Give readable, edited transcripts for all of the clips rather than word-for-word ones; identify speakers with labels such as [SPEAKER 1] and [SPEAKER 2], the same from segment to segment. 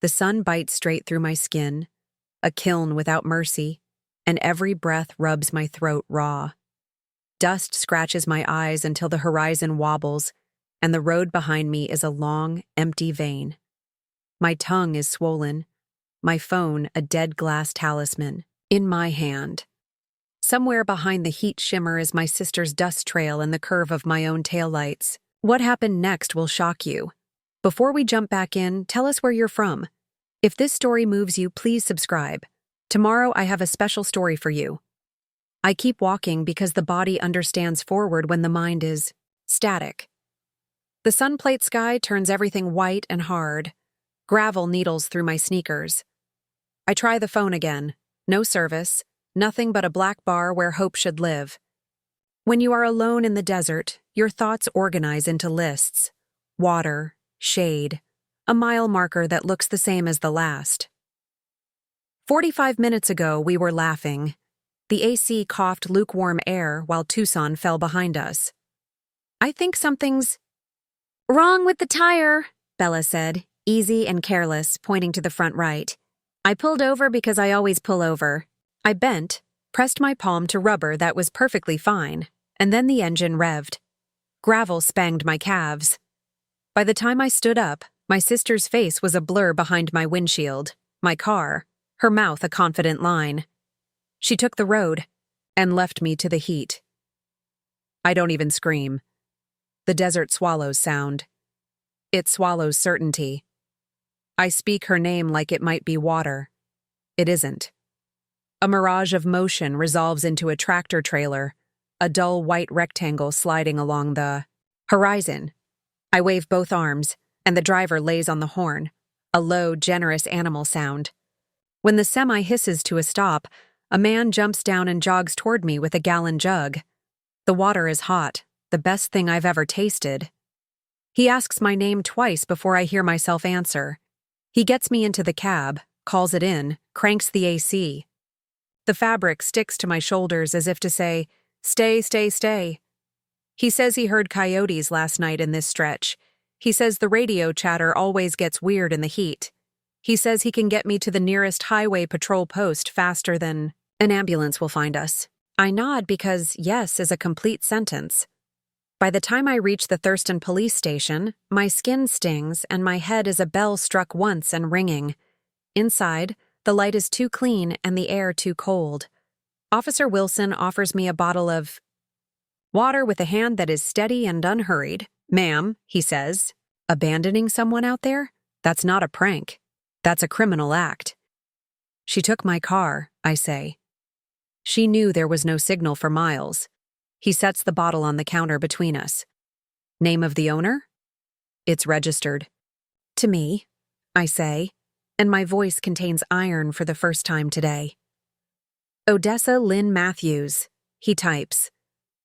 [SPEAKER 1] The sun bites straight through my skin, a kiln without mercy, and every breath rubs my throat raw. Dust scratches my eyes until the horizon wobbles, and the road behind me is a long, empty vein. My tongue is swollen, my phone a dead glass talisman, in my hand. Somewhere behind the heat shimmer is my sister's dust trail and the curve of my own taillights. What happened next will shock you. Before we jump back in, tell us where you're from. If this story moves you, please subscribe. Tomorrow I have a special story for you. I keep walking because the body understands forward when the mind is static. The sunplate sky turns everything white and hard. Gravel needles through my sneakers. I try the phone again. No service. Nothing but a black bar where hope should live. When you are alone in the desert, your thoughts organize into lists. Water, shade, a mile marker that looks the same as the last. 45 minutes ago, we were laughing. The AC coughed lukewarm air while Tucson fell behind us. I think something's wrong with the tire, Bella said, easy and careless, pointing to the front right. I pulled over because I always pull over. I bent, pressed my palm to rubber that was perfectly fine, and then the engine revved. Gravel spanged my calves. By the time I stood up, my sister's face was a blur behind my windshield, my car, her mouth a confident line. She took the road and left me to the heat. I don't even scream. The desert swallows sound. It swallows certainty. I speak her name like it might be water. It isn't. A mirage of motion resolves into a tractor trailer, a dull white rectangle sliding along the horizon. I wave both arms, and the driver lays on the horn, a low, generous animal sound. When the semi hisses to a stop, a man jumps down and jogs toward me with a gallon jug. The water is hot, the best thing I've ever tasted. He asks my name twice before I hear myself answer. He gets me into the cab, calls it in, cranks the AC. The fabric sticks to my shoulders as if to say, "Stay, stay, stay." He says he heard coyotes last night in this stretch. He says the radio chatter always gets weird in the heat. He says he can get me to the nearest highway patrol post faster than an ambulance will find us. I nod because yes is a complete sentence. By the time I reach the Thurston police station, my skin stings and my head is a bell struck once and ringing. Inside, the light is too clean and the air too cold. Officer Wilson offers me a bottle of water with a hand that is steady and unhurried. "Ma'am," he says, "abandoning someone out there? That's not a prank. That's a criminal act." She took my car, I say. She knew there was no signal for miles. He sets the bottle on the counter between us. Name of the owner? It's registered. To me, I say, and my voice contains iron for the first time today. Odessa Lynn Matthews, he types.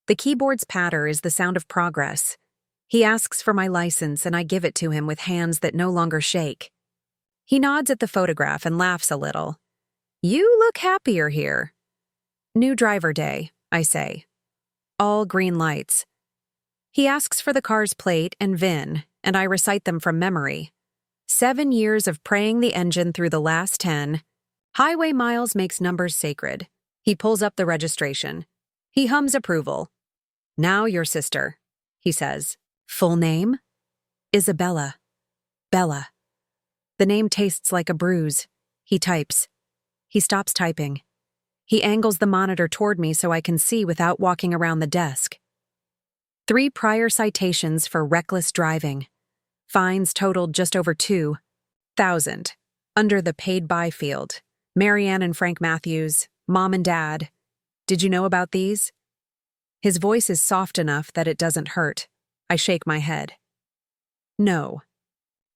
[SPEAKER 1] The keyboard's patter is the sound of progress. He asks for my license and I give it to him with hands that no longer shake. He nods at the photograph and laughs a little. You look happier here. New driver day, I say. All green lights. He asks for the car's plate and VIN, and I recite them from memory. 7 years of praying the engine through the last 10. Highway miles makes numbers sacred. He pulls up the registration. He hums approval. Now your sister, he says. Full name? Isabella. Bella. The name tastes like a bruise. He types. He stops typing. He angles the monitor toward me so I can see without walking around the desk. 3 prior citations for reckless driving. Fines totaled just over 2,000. Under the paid by field. Marianne and Frank Matthews, Mom and Dad. Did you know about these? His voice is soft enough that it doesn't hurt. I shake my head. No.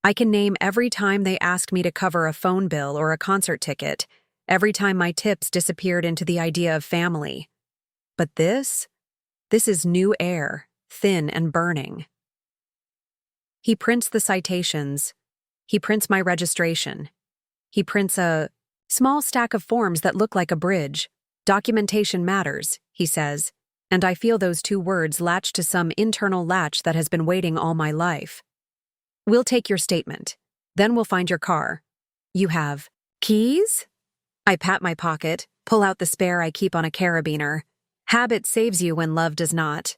[SPEAKER 1] I can name every time they asked me to cover a phone bill or a concert ticket, every time my tips disappeared into the idea of family. But this is new air, thin and burning. He prints the citations. He prints my registration. He prints a small stack of forms that look like a bridge. Documentation matters, he says, and I feel those 2 words latch to some internal latch that has been waiting all my life. We'll take your statement. Then we'll find your car. You have keys? I pat my pocket, pull out the spare I keep on a carabiner. Habit saves you when love does not.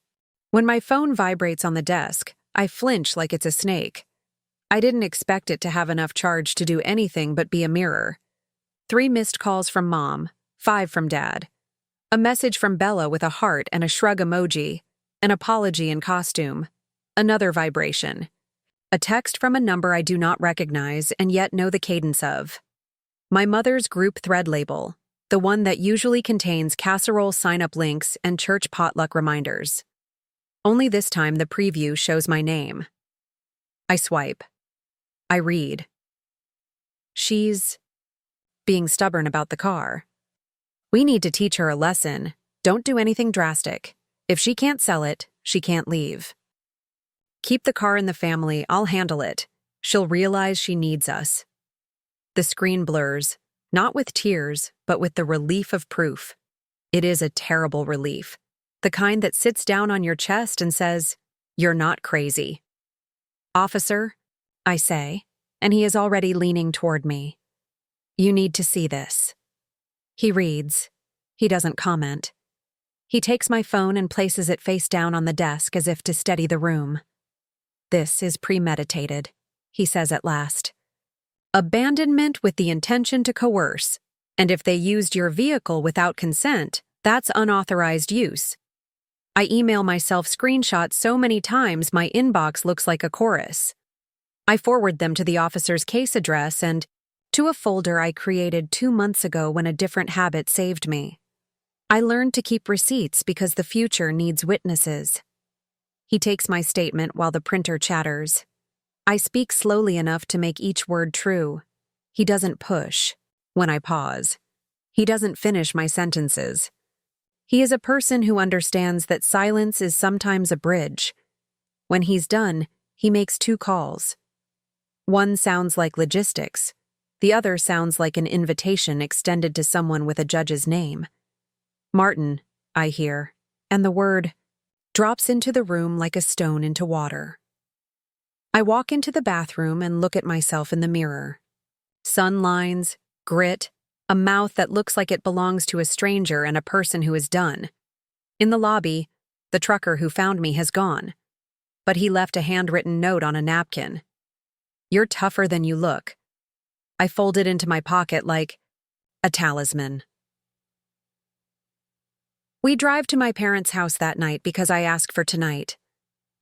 [SPEAKER 1] When my phone vibrates on the desk, I flinch like it's a snake. I didn't expect it to have enough charge to do anything but be a mirror. 3 missed calls from Mom, 5 from Dad. A message from Bella with a heart and a shrug emoji. An apology in costume. Another vibration. A text from a number I do not recognize and yet know the cadence of. My mother's group thread label, the one that usually contains casserole sign-up links and church potluck reminders. Only this time the preview shows my name. I swipe. I read. She's being stubborn about the car. We need to teach her a lesson. Don't do anything drastic. If she can't sell it, she can't leave. Keep the car in the family, I'll handle it. She'll realize she needs us. The screen blurs, not with tears, but with the relief of proof. It is a terrible relief. The kind that sits down on your chest and says, "You're not crazy." "Officer," I say, and he is already leaning toward me. "You need to see this." He reads. He doesn't comment. He takes my phone and places it face down on the desk as if to steady the room. "This is premeditated," he says at last. "Abandonment with the intention to coerce, and if they used your vehicle without consent, that's unauthorized use." I email myself screenshots so many times my inbox looks like a chorus. I forward them to the officer's case address and to a folder I created 2 months ago when a different habit saved me. I learned to keep receipts because the future needs witnesses. He takes my statement while the printer chatters. I speak slowly enough to make each word true. He doesn't push when I pause. He doesn't finish my sentences. He is a person who understands that silence is sometimes a bridge. When he's done, he makes 2 calls. One sounds like logistics. The other sounds like an invitation extended to someone with a judge's name. "Martin," I hear, and the word drops into the room like a stone into water. I walk into the bathroom and look at myself in the mirror. Sun lines, grit, a mouth that looks like it belongs to a stranger and a person who is done. In the lobby, the trucker who found me has gone, but he left a handwritten note on a napkin. "You're tougher than you look." I fold it into my pocket like a talisman. We drive to my parents' house that night because I ask for tonight.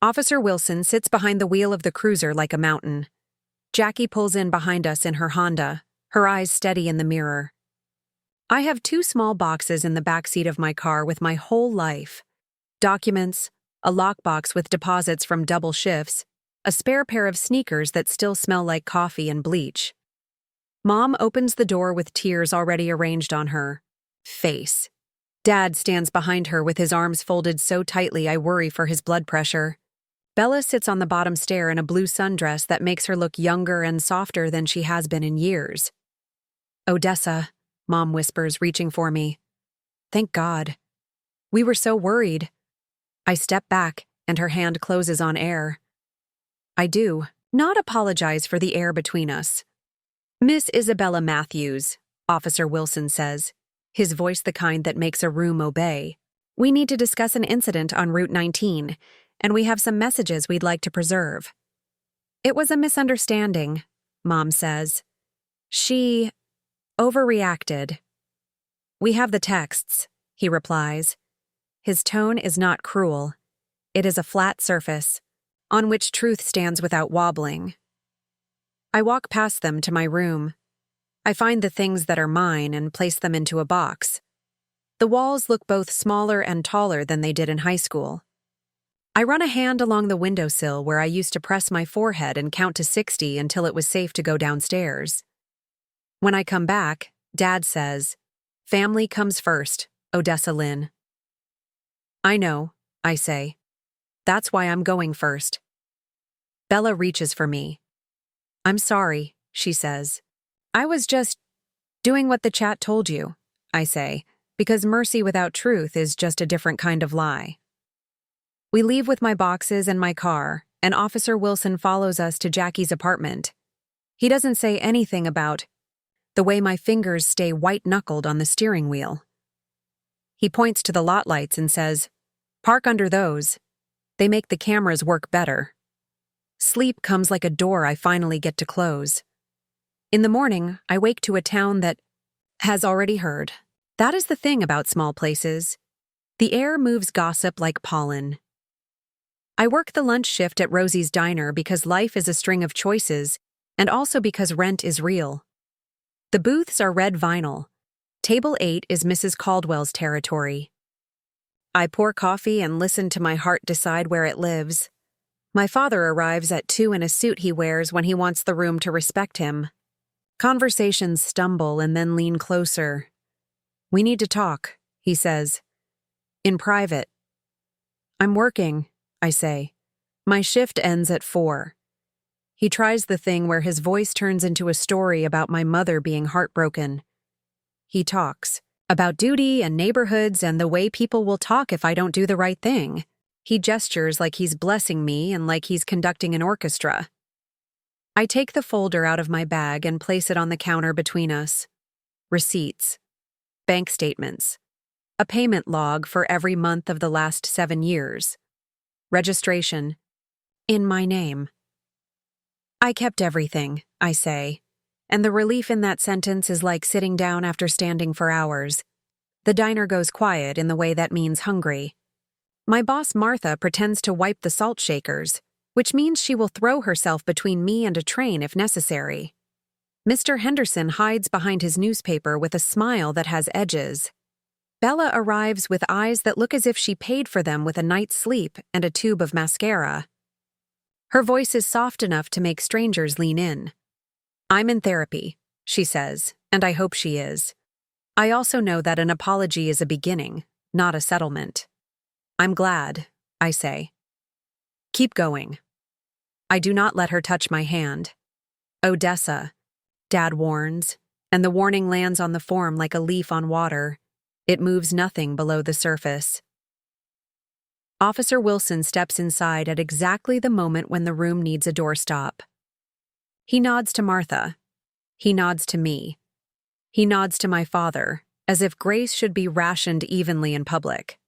[SPEAKER 1] Officer Wilson sits behind the wheel of the cruiser like a mountain. Jackie pulls in behind us in her Honda, her eyes steady in the mirror. I have 2 small boxes in the backseat of my car with my whole life. Documents, a lockbox with deposits from double shifts, a spare pair of sneakers that still smell like coffee and bleach. Mom opens the door with tears already arranged on her face. Dad stands behind her with his arms folded so tightly I worry for his blood pressure. Bella sits on the bottom stair in a blue sundress that makes her look younger and softer than she has been in years. "Odessa," Mom whispers, reaching for me. "Thank God. We were so worried." I step back, and her hand closes on air. I do not apologize for the air between us. "Miss Isabella Matthews," Officer Wilson says, his voice the kind that makes a room obey. "We need to discuss an incident on Route 19, and we have some messages we'd like to preserve." "It was a misunderstanding," Mom says. "She overreacted." "We have the texts," he replies. His tone is not cruel. It is a flat surface, on which truth stands without wobbling. I walk past them to my room. I find the things that are mine and place them into a box. The walls look both smaller and taller than they did in high school. I run a hand along the windowsill where I used to press my forehead and count to 60 until it was safe to go downstairs. When I come back, Dad says, "Family comes first, Odessa Lynn." "I know," I say. "That's why I'm going first." Bella reaches for me. "I'm sorry," she says. "I was just doing what the chat told you," I say, because mercy without truth is just a different kind of lie. We leave with my boxes and my car, and Officer Wilson follows us to Jackie's apartment. He doesn't say anything about the way my fingers stay white-knuckled on the steering wheel. He points to the lot lights and says, "Park under those. They make the cameras work better." Sleep comes like a door I finally get to close. In the morning, I wake to a town that has already heard. That is the thing about small places. The air moves gossip like pollen. I work the lunch shift at Rosie's Diner because life is a string of choices, and also because rent is real. The booths are red vinyl. Table 8 is Mrs. Caldwell's territory. I pour coffee and listen to my heart decide where it lives. My father arrives at 2 in a suit he wears when he wants the room to respect him. Conversations stumble and then lean closer. "We need to talk," he says. "In private." "I'm working," I say. "My shift ends at 4. He tries the thing where his voice turns into a story about my mother being heartbroken. He talks about duty and neighborhoods and the way people will talk if I don't do the right thing. He gestures like he's blessing me and like he's conducting an orchestra. I take the folder out of my bag and place it on the counter between us. Receipts. Bank statements. A payment log for every month of the last 7 years. Registration. In my name. I kept everything, I say, and the relief in that sentence is like sitting down after standing for hours. The diner goes quiet in the way that means hungry. My boss Martha pretends to wipe the salt shakers, which means she will throw herself between me and a train if necessary. Mr. Henderson hides behind his newspaper with a smile that has edges. Bella arrives with eyes that look as if she paid for them with a night's sleep and a tube of mascara. Her voice is soft enough to make strangers lean in. "I'm in therapy," she says, and I hope she is. I also know that an apology is a beginning, not a settlement. "I'm glad," I say. "Keep going." I do not let her touch my hand. "Odessa," Dad warns, and the warning lands on the form like a leaf on water. It moves nothing below the surface. Officer Wilson steps inside at exactly the moment when the room needs a doorstop. He nods to Martha. He nods to me. He nods to my father, as if grace should be rationed evenly in public.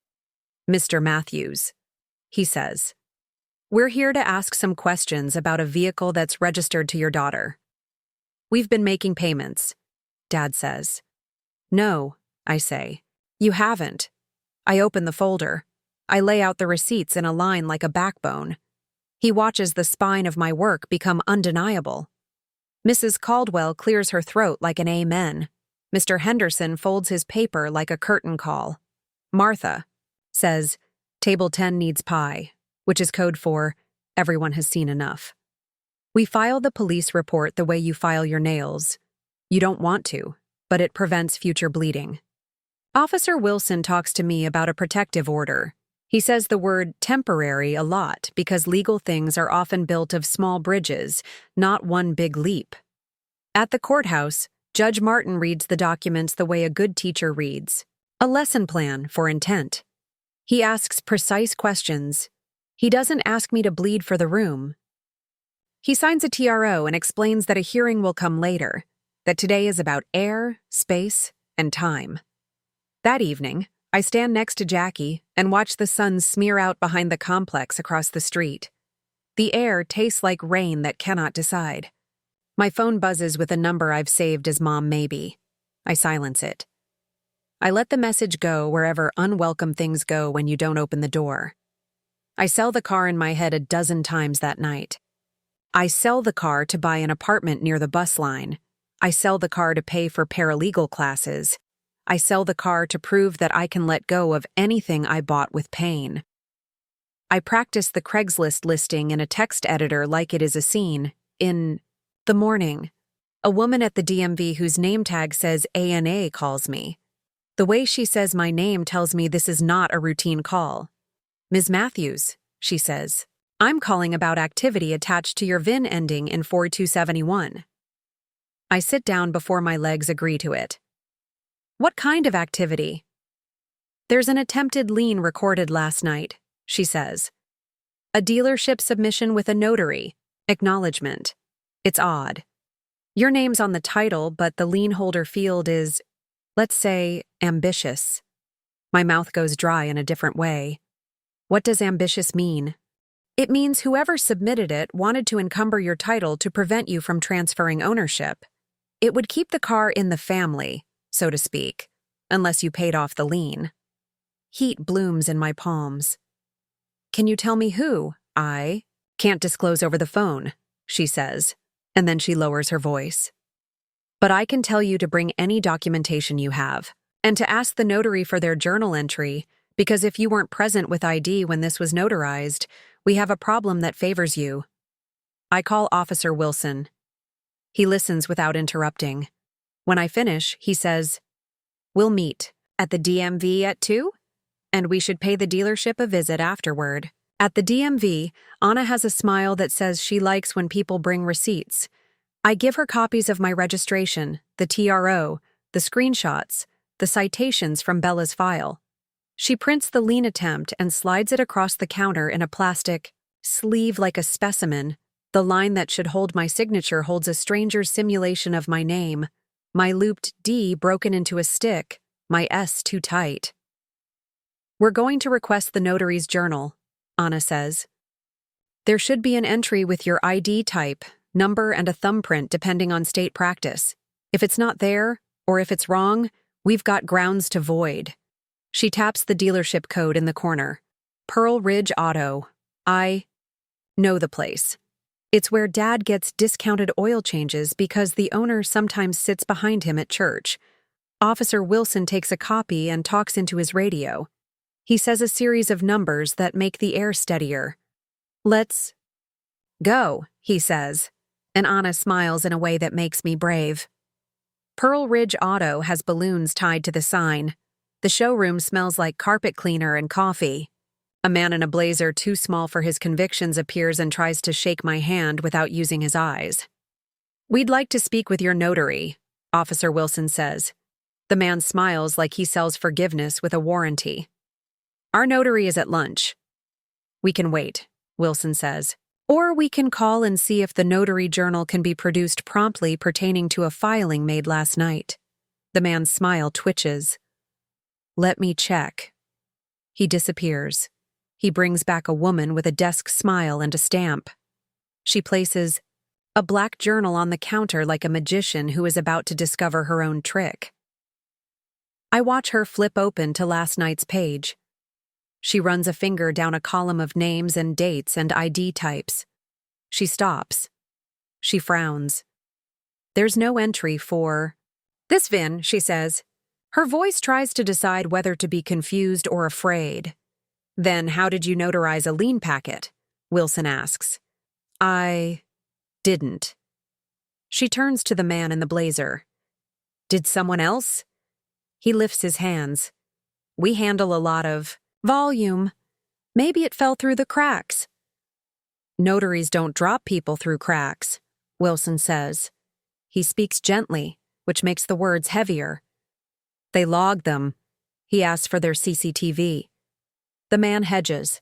[SPEAKER 1] "Mr. Matthews," he says, "we're here to ask some questions about a vehicle that's registered to your daughter." "We've been making payments," Dad says. "No," I say. "You haven't." I open the folder. I lay out the receipts in a line like a backbone. He watches the spine of my work become undeniable. Mrs. Caldwell clears her throat like an amen. Mr. Henderson folds his paper like a curtain call. Martha says, "Table 10 needs pie," which is code for, "Everyone has seen enough." We file the police report the way you file your nails. You don't want to, but it prevents future bleeding. Officer Wilson talks to me about a protective order. He says the word temporary a lot because legal things are often built of small bridges, not one big leap. At the courthouse, Judge Martin reads the documents the way a good teacher reads, a lesson plan for intent. He asks precise questions. He doesn't ask me to bleed for the room. He signs a TRO and explains that a hearing will come later, that today is about air, space, and time. That evening, I stand next to Jackie and watch the sun smear out behind the complex across the street. The air tastes like rain that cannot decide. My phone buzzes with a number I've saved as Mom Maybe. I silence it. I let the message go wherever unwelcome things go when you don't open the door. I sell the car in my head a dozen times that night. I sell the car to buy an apartment near the bus line. I sell the car to pay for paralegal classes. I sell the car to prove that I can let go of anything I bought with pain. I practice the Craigslist listing in a text editor like it is a scene. In the morning, a woman at the DMV whose name tag says A&A calls me. The way she says my name tells me this is not a routine call. "Ms. Matthews," she says, "I'm calling about activity attached to your VIN ending in 4271. I sit down before my legs agree to it. "What kind of activity?" "There's an attempted lien recorded last night," she says. "A dealership submission with a notary. Acknowledgement. It's odd." Your name's on the title, but the lien holder field is, let's say, ambitious. My mouth goes dry in a different way. What does ambitious mean? It means whoever submitted it wanted to encumber your title to prevent you from transferring ownership. It would keep the car in the family, so to speak, unless you paid off the lien. Heat blooms in my palms. Can you tell me who? I can't disclose over the phone, she says, and then she lowers her voice. But I can tell you to bring any documentation you have, and to ask the notary for their journal entry, because if you weren't present with ID when this was notarized, we have a problem that favors you. I call Officer Wilson. He listens without interrupting. When I finish, he says, "We'll meet at the DMV at 2? And we should pay the dealership a visit afterward." At the DMV, Anna has a smile that says she likes when people bring receipts. I give her copies of my registration, the TRO, the screenshots, the citations from Bella's file. She prints the lien attempt and slides it across the counter in a plastic sleeve like a specimen. The line that should hold my signature holds a stranger's simulation of my name, my looped D broken into a stick, my S too tight. "We're going to request the notary's journal," Anna says. "There should be an entry with your ID type, number, and a thumbprint depending on state practice. If it's not there, or if it's wrong, we've got grounds to void." She taps the dealership code in the corner. Pearl Ridge Auto. I know the place. It's where Dad gets discounted oil changes because the owner sometimes sits behind him at church. Officer Wilson takes a copy and talks into his radio. He says a series of numbers that make the air steadier. "Let's go," he says, and Anna smiles in a way that makes me brave. Pearl Ridge Auto has balloons tied to the sign. The showroom smells like carpet cleaner and coffee. A man in a blazer too small for his convictions appears and tries to shake my hand without using his eyes. "We'd like to speak with your notary," Officer Wilson says. The man smiles like he sells forgiveness with a warranty. "Our notary is at lunch." "We can wait," Wilson says. "Or we can call and see if the notary journal can be produced promptly pertaining to a filing made last night." The man's smile twitches. "Let me check." He disappears. He brings back a woman with a desk smile and a stamp. She places a black journal on the counter like a magician who is about to discover her own trick. I watch her flip open to last night's page. She runs a finger down a column of names and dates and ID types. She stops. She frowns. There's no entry for this VIN, she says. Her voice tries to decide whether to be confused or afraid. "Then how did you notarize a lien packet?" Wilson asks. "I didn't." She turns to the man in the blazer. "Did someone else?" He lifts his hands. "We handle a lot of volume. Maybe it fell through the cracks." "Notaries don't drop people through cracks," Wilson says. He speaks gently, which makes the words heavier. "They log them." He asks for their CCTV. The man hedges.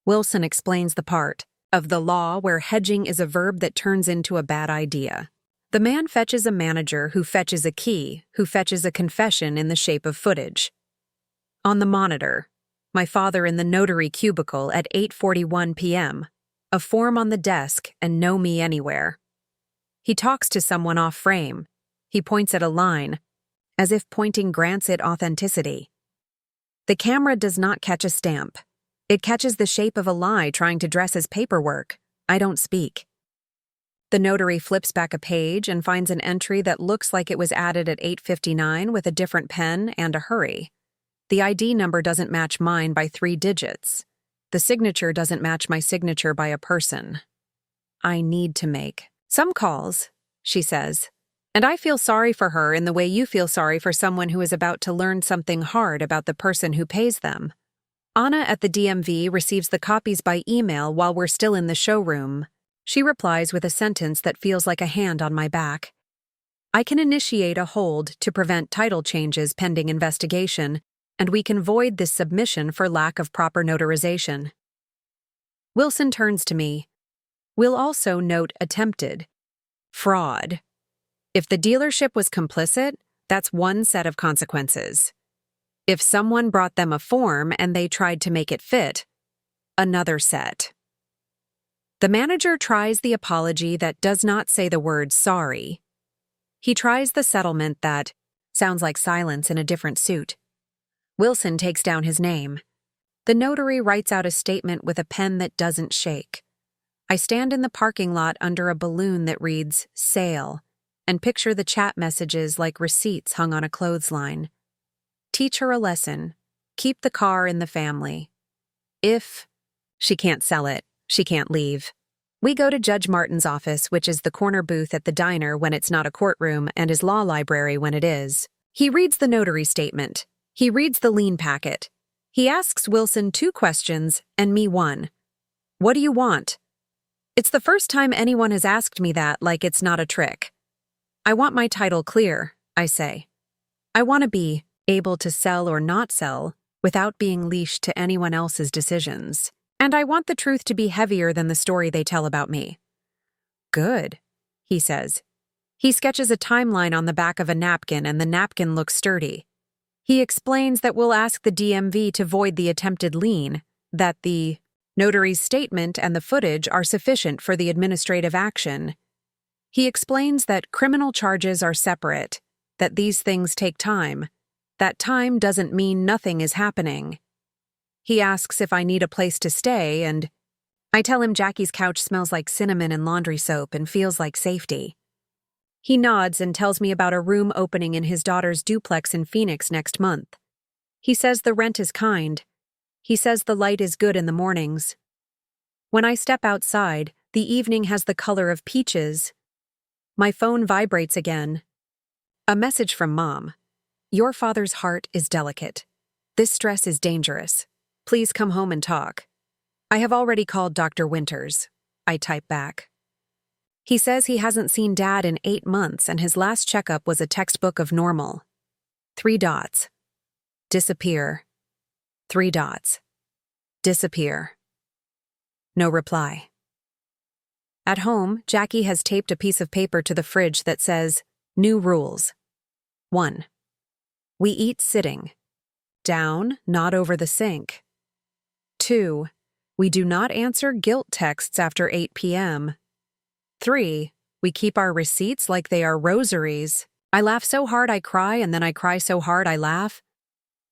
[SPEAKER 1] Wilson explains the part of the law where hedging is a verb that turns into a bad idea. The man fetches a manager who fetches a key, who fetches a confession in the shape of footage. On the monitor, my father in the notary cubicle at 8:41 p.m., a form on the desk and no me anywhere. He talks to someone off frame. He points at a line, as if pointing grants it authenticity. The camera does not catch a stamp. It catches the shape of a lie trying to dress as paperwork. I don't speak. The notary flips back a page and finds an entry that looks like it was added at 8:59 with a different pen and a hurry. The ID number doesn't match mine by 3 digits. The signature doesn't match my signature by a person. "I need to make some calls," she says. "And I feel sorry for her in the way you feel sorry for someone who is about to learn something hard about the person who pays them." Anna at the DMV receives the copies by email while we're still in the showroom. She replies with a sentence that feels like a hand on my back. "I can initiate a hold to prevent title changes pending investigation, and we can void this submission for lack of proper notarization." Wilson turns to me. "We'll also note attempted fraud." If the dealership was complicit, that's one set of consequences. If someone brought them a form and they tried to make it fit, another set. The manager tries the apology that does not say the word sorry. He tries the settlement that sounds like silence in a different suit. Wilson takes down his name. The notary writes out a statement with a pen that doesn't shake. I stand in the parking lot under a balloon that reads, "Sale," and picture the chat messages like receipts hung on a clothesline. Teach her a lesson. Keep the car in the family. If she can't sell it, she can't leave. We go to Judge Martin's office, which is the corner booth at the diner when it's not a courtroom and his law library when it is. He reads the notary statement. He reads the lien packet. He asks Wilson 2 questions and me 1. What do you want? It's the first time anyone has asked me that, like it's not a trick. I want my title clear, I say. I want to be able to sell or not sell without being leashed to anyone else's decisions. And I want the truth to be heavier than the story they tell about me. Good, he says. He sketches a timeline on the back of a napkin and the napkin looks sturdy. He explains that we'll ask the DMV to void the attempted lien, that the notary's statement and the footage are sufficient for the administrative action. He explains that criminal charges are separate, that these things take time. That time doesn't mean nothing is happening. He asks if I need a place to stay, and I tell him Jackie's couch smells like cinnamon and laundry soap and feels like safety. He nods and tells me about a room opening in his daughter's duplex in Phoenix next month. He says the rent is kind. He says the light is good in the mornings. When I step outside, the evening has the color of peaches. My phone vibrates again. A message from Mom. Your father's heart is delicate. This stress is dangerous. Please come home and talk. I have already called Dr. Winters. I type back. He says he hasn't seen Dad in 8 months and his last checkup was a textbook of normal. 3 dots. Disappear. 3 dots. Disappear. No reply. At home, Jackie has taped a piece of paper to the fridge that says, New rules. 1. We eat sitting. Down, not over the sink. 2. We do not answer guilt texts after 8 p.m. 3. We keep our receipts like they are rosaries. I laugh so hard I cry and then I cry so hard I laugh.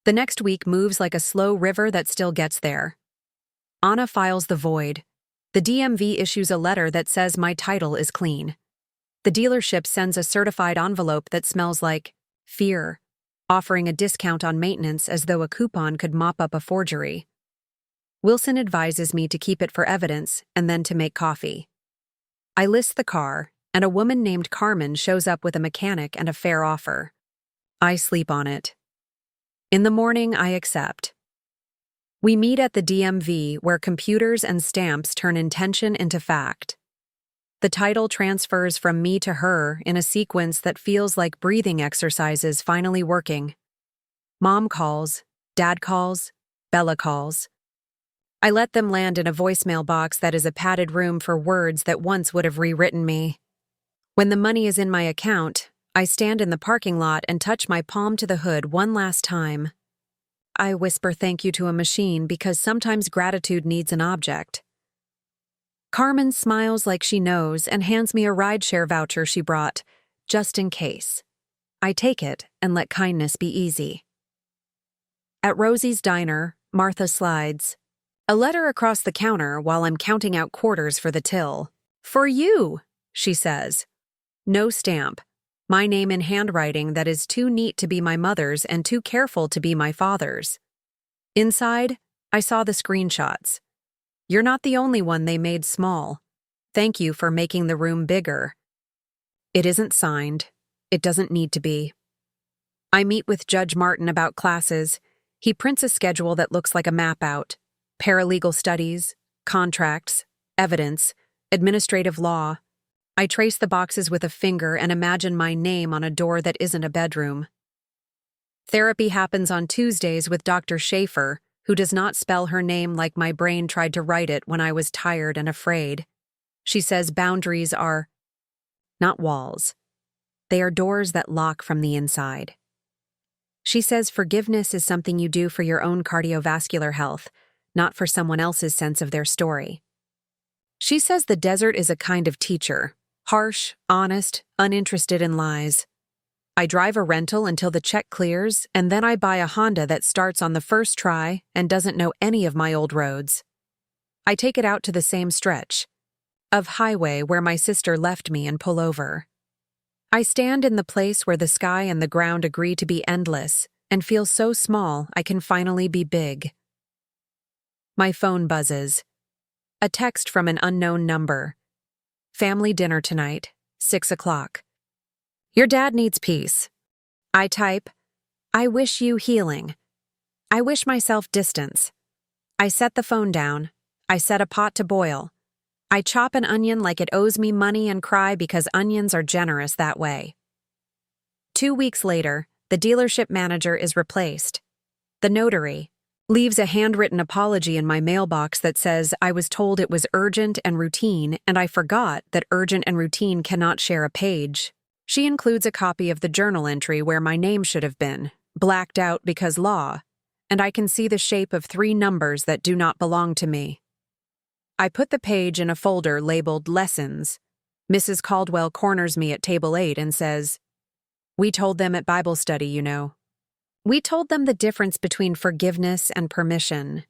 [SPEAKER 1] The next week moves like a slow river that still gets there. Anna files the void. The DMV issues a letter that says my title is clean. The dealership sends a certified envelope that smells like fear, offering a discount on maintenance as though a coupon could mop up a forgery. Wilson advises me to keep it for evidence and then to make coffee. I list the car, and a woman named Carmen shows up with a mechanic and a fair offer. I sleep on it. In the morning, I accept. We meet at the DMV where computers and stamps turn intention into fact. The title transfers from me to her in a sequence that feels like breathing exercises finally working. Mom calls, Dad calls, Bella calls. I let them land in a voicemail box that is a padded room for words that once would have rewritten me. When the money is in my account, I stand in the parking lot and touch my palm to the hood one last time. I whisper thank you to a machine because sometimes gratitude needs an object. Carmen smiles like she knows and hands me a rideshare voucher she brought, just in case. I take it and let kindness be easy. At Rosie's diner, Martha slides a letter across the counter while I'm counting out quarters for the till. For you, she says. No stamp. My name in handwriting that is too neat to be my mother's and too careful to be my father's. Inside, I saw the screenshots. You're not the only one they made small. Thank you for making the room bigger. It isn't signed. It doesn't need to be. I meet with Judge Martin about classes. He prints a schedule that looks like a map out. Paralegal studies, contracts, evidence, administrative law. I trace the boxes with a finger and imagine my name on a door that isn't a bedroom. Therapy happens on Tuesdays with Dr. Schaefer, who does not spell her name like my brain tried to write it when I was tired and afraid. She says boundaries are not walls. They are doors that lock from the inside. She says forgiveness is something you do for your own cardiovascular health, not for someone else's sense of their story. She says the desert is a kind of teacher, harsh, honest, uninterested in lies. I drive a rental until the check clears, and then I buy a Honda that starts on the first try and doesn't know any of my old roads. I take it out to the same stretch of highway where my sister left me and pull over. I stand in the place where the sky and the ground agree to be endless and feel so small I can finally be big. My phone buzzes. A text from an unknown number. Family dinner tonight, 6 o'clock. Your dad needs peace. I type, I wish you healing. I wish myself distance. I set the phone down. I set a pot to boil. I chop an onion like it owes me money and cry because onions are generous that way. 2 weeks later, the dealership manager is replaced. The notary leaves a handwritten apology in my mailbox that says I was told it was urgent and routine, and I forgot that urgent and routine cannot share a page. She includes a copy of the journal entry where my name should have been, blacked out because law, and I can see the shape of 3 numbers that do not belong to me. I put the page in a folder labeled Lessons. Mrs. Caldwell corners me at table 8 and says, We told them at Bible study, you know. We told them the difference between forgiveness and permission.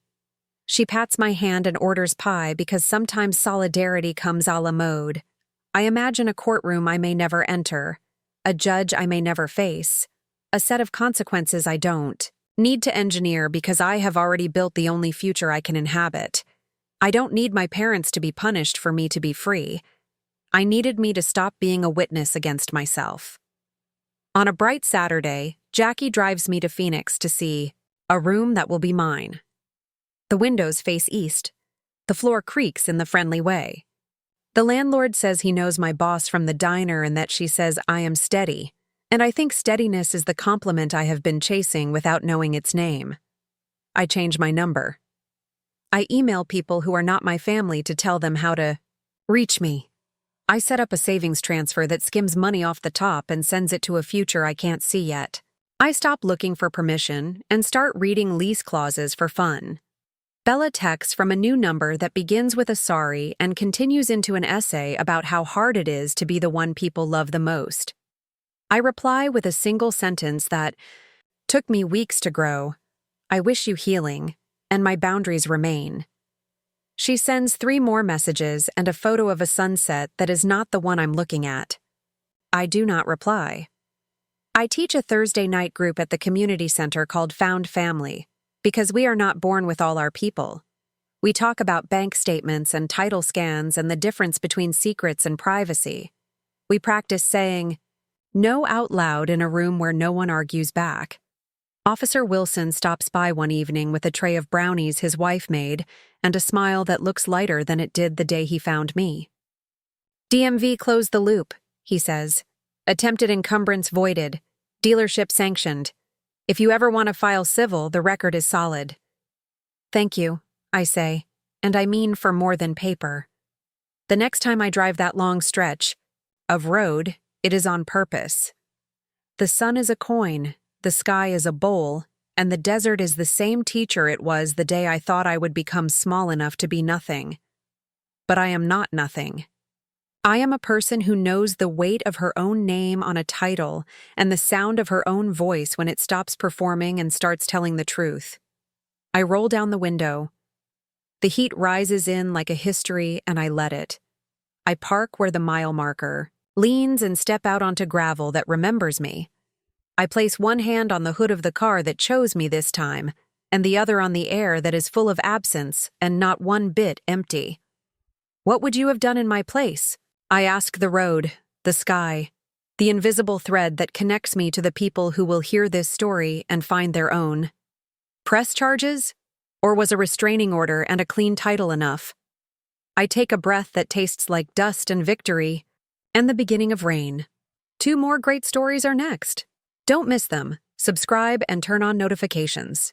[SPEAKER 1] She pats my hand and orders pie because sometimes solidarity comes a la mode. I imagine a courtroom I may never enter, a judge I may never face, a set of consequences I don't need to engineer because I have already built the only future I can inhabit. I don't need my parents to be punished for me to be free. I needed me to stop being a witness against myself. On a bright Saturday, Jackie drives me to Phoenix to see a room that will be mine. The windows face east. The floor creaks in the friendly way. The landlord says he knows my boss from the diner and that she says I am steady, and I think steadiness is the compliment I have been chasing without knowing its name. I change my number. I email people who are not my family to tell them how to reach me. I set up a savings transfer that skims money off the top and sends it to a future I can't see yet. I stop looking for permission and start reading lease clauses for fun. Bella texts from a new number that begins with a sorry and continues into an essay about how hard it is to be the one people love the most. I reply with a single sentence that took me weeks to grow. I wish you healing, and my boundaries remain. She sends 3 more messages and a photo of a sunset that is not the one I'm looking at. I do not reply. I teach a Thursday night group at the community center called Found Family, because we are not born with all our people. We talk about bank statements and title scans and the difference between secrets and privacy. We practice saying, no out loud in a room where no one argues back. Officer Wilson stops by one evening with a tray of brownies his wife made and a smile that looks lighter than it did the day he found me. DMV closed the loop, he says. Attempted encumbrance voided. Dealership sanctioned. If you ever want to file civil, the record is solid. Thank you, I say, and I mean for more than paper. The next time I drive that long stretch of road, it is on purpose. The sun is a coin, the sky is a bowl, and the desert is the same teacher it was the day I thought I would become small enough to be nothing. But I am not nothing. I am a person who knows the weight of her own name on a title and the sound of her own voice when it stops performing and starts telling the truth. I roll down the window. The heat rises in like a history, and I let it. I park where the mile marker leans and step out onto gravel that remembers me. I place one hand on the hood of the car that chose me this time, and the other on the air that is full of absence and not one bit empty. What would you have done in my place? I ask the road, the sky, the invisible thread that connects me to the people who will hear this story and find their own. Press charges? Or was a restraining order and a clean title enough? I take a breath that tastes like dust and victory, and the beginning of rain. 2 more great stories are next. Don't miss them. Subscribe and turn on notifications.